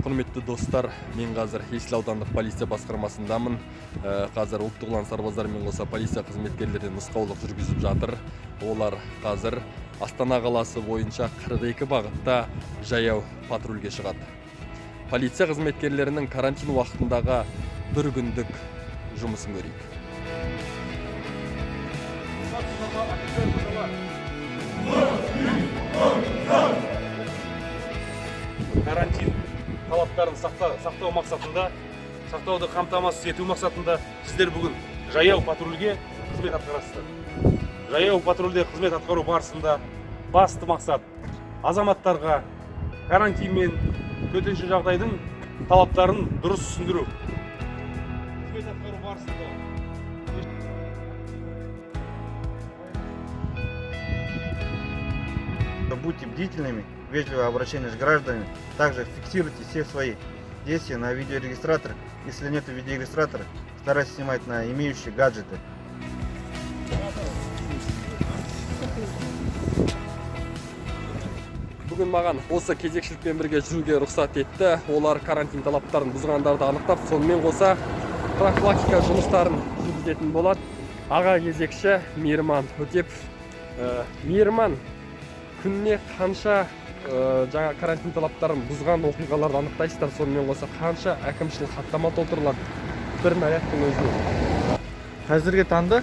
Құрметті достар, мен қазір Есіл аудандық полиция басқармасындамын. Қазір ұлттық ұлан сарбаздарымен қоса полиция қызметкерлеріне нұсқаулық жүргізіп жатыр. Олар қазір Астана қаласы бойынша 42 бағытта жаяу патрульге шығады. Полиция қызметкерлерінің карантин уақытындағы бір күндік жұмысын көрейік. Карантин талаптарын сақтау мақсатында, сақтауды қамтамасыз ету мақсатында сіздер бүгін жаяу патрульге қызмет атқарасыздар. Жаяу патрульде қызмет атқару барысында басты мақсат азаматтарға карантин мен төтенше жағдайдың талаптарын дұрыс түсіндіру. Қызмет атқару барысында будьте бдительными, вежливое обращение с гражданами. Также фиксируйте все свои действия на видеорегистратор. Если нет видеорегистратора, старайтесь снимать на имеющие гаджеты. Бүгін маған осы кезекшілікпен бірге жүруге рұқсат етті. Олар карантин талаптарын бұзғандарды анықтап, сонымен қоса профилактика жұмыстарын жүргізетін болады. Аға кезекші Мейірман Өтепов. Мейірман, күніне қанша жаңа карантин талаптарын бұзған оқиғаларды анықтайсыздар, сонымен қоса қанша әкімшілік хаттама толтырылады бір нарядтың өзіне? Қазіргі таңда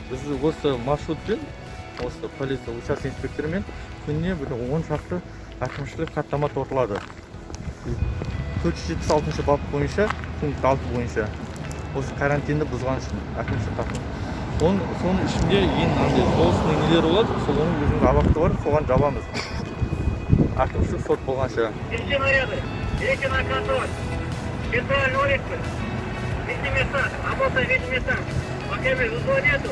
біз осы маршрутпен, осы полиция участок инспекторымен күніне 10 шақты әкімшілік хаттама толтырылады. 476 бап бойынша, пункт 6 бойынша осы карантинді бұзған үшін әкімшілік хаттама. Соның ішінде ең жолсының нелері болады, сол оның өзінің абақты бар, соған жабамыз. Әкімшілік сот болғанша. Все наряды, идите на контроль. Специальные улицы, везде места, работа везде места. Пока вызова нету.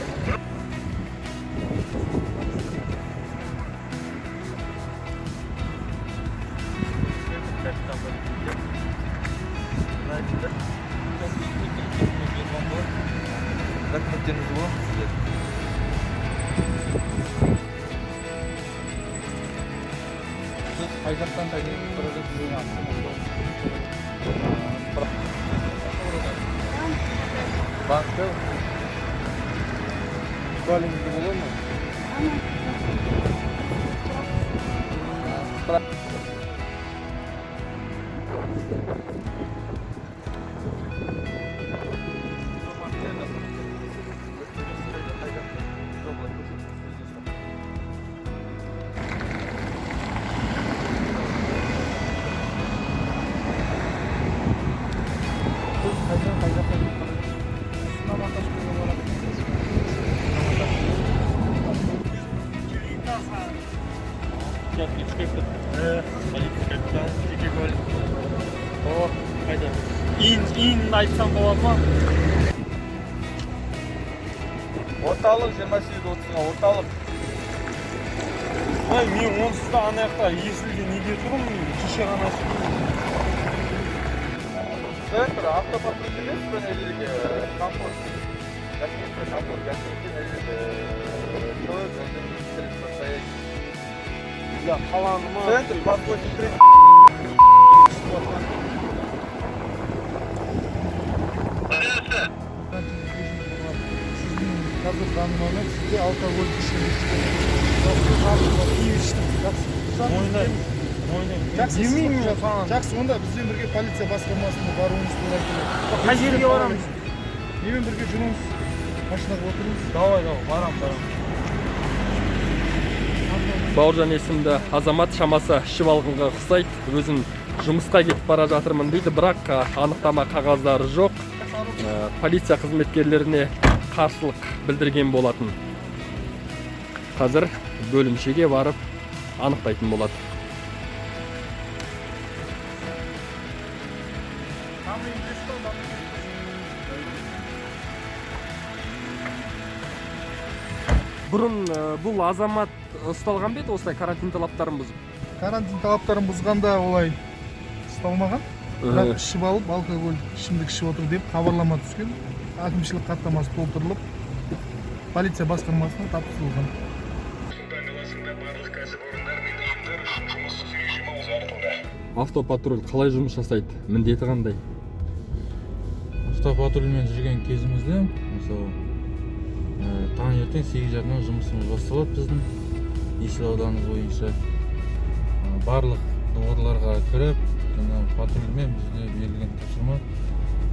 Документтеріңіз болады ма сіздер? Сіз қай жақтан тәжірибе тұрады сізден банкты куәлігіңізде болады ма? иін айтсам болады ма? Орталық 28-30-ға орталық. Мен онсыз да ана жақта есілге неге тұрмын, кеше ғана Сектор автопатруль емес пе нелерге комфорт. Гостиница комфорт, гостиница человек, средства стоять. Я қаланы ма? Центр, под 83. Қазір танымаумен сізде алкоголь ішімдік жақсы, онда бізбен бірге полиция басқармасына баруыңыз тура келеді. Қай жерге барамыз? Менімен бірге жүріңіз, машинаға отырыңыз. Давай, барам. Бауыржан есімді азамат шамасы ішіп алғанға ұқсайды. Өзін жұмысқа кетіп бара жатырмын дейді, бірақ анықтама қағаздары жоқ. Полиция қызметкерлеріне қарсылық білдірген болатын. Қазір бөлімшеге барып анықтайтын болады. Бұрын бұл азамат ұсталған бе еді осылай карантин талаптарын бұзып? Карантин талаптарын бұзғанда олай ұсталмаған. Бірақ ішіп алып, алкоголь ішімдік ішіп отыр деп хабарлама түскен. Әкімшілік хаттамасы толтырылып, полиция басқармасына тапсырылған. Барлық кәсіпорындар мен ұйымдар үшін жұмыссыз режимі ұзартылды. автопатруль қалай жұмыс жасайды? Міндеті қандай? Автопатрульмен жүрген кезімізде мысалы таңертең 8:30-нан жұмысымыз басталады біздің Есіл ауданымыз бойынша. Барлық дворларға кіріп, патрульмен бізде берілген тапсырма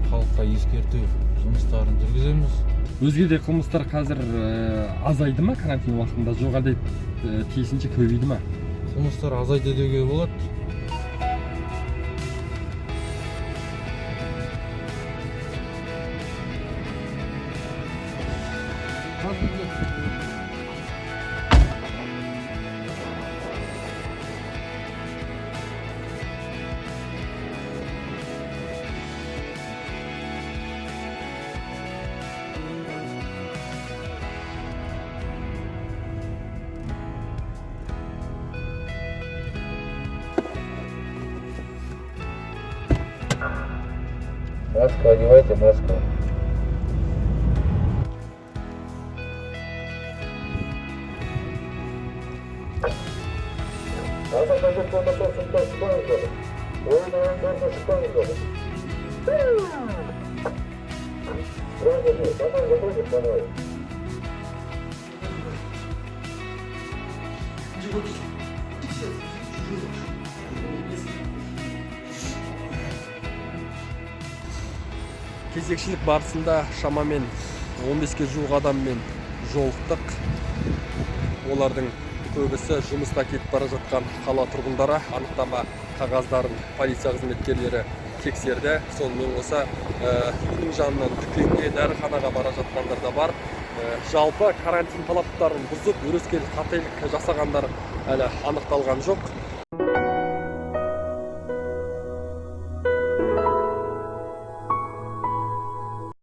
халыққа ескерту жұмыстарын жүргіземіз. Өзге де қылмыстар қазір азайды ма карантин уақытында, жоқ әлде тиісінше көбейді ма? Қылмыстар азайды деуге болады. Маску одевайте, маску. Кезекшілік барысында шамамен 15-ке жуық адаммен жолықтық. Олардың көбісі жұмыста кетіп бара жатқан қала тұрғындары, анықтама қағаздарын полиция қызметкерлері тексерді. Сонымен қоса үйдің жанынан дүкенге, дәріханаға бара жатқандар да бар. Жалпы карантин талаптарын бұзып, өрескел қателік жасағандар әлі анықталған жоқ.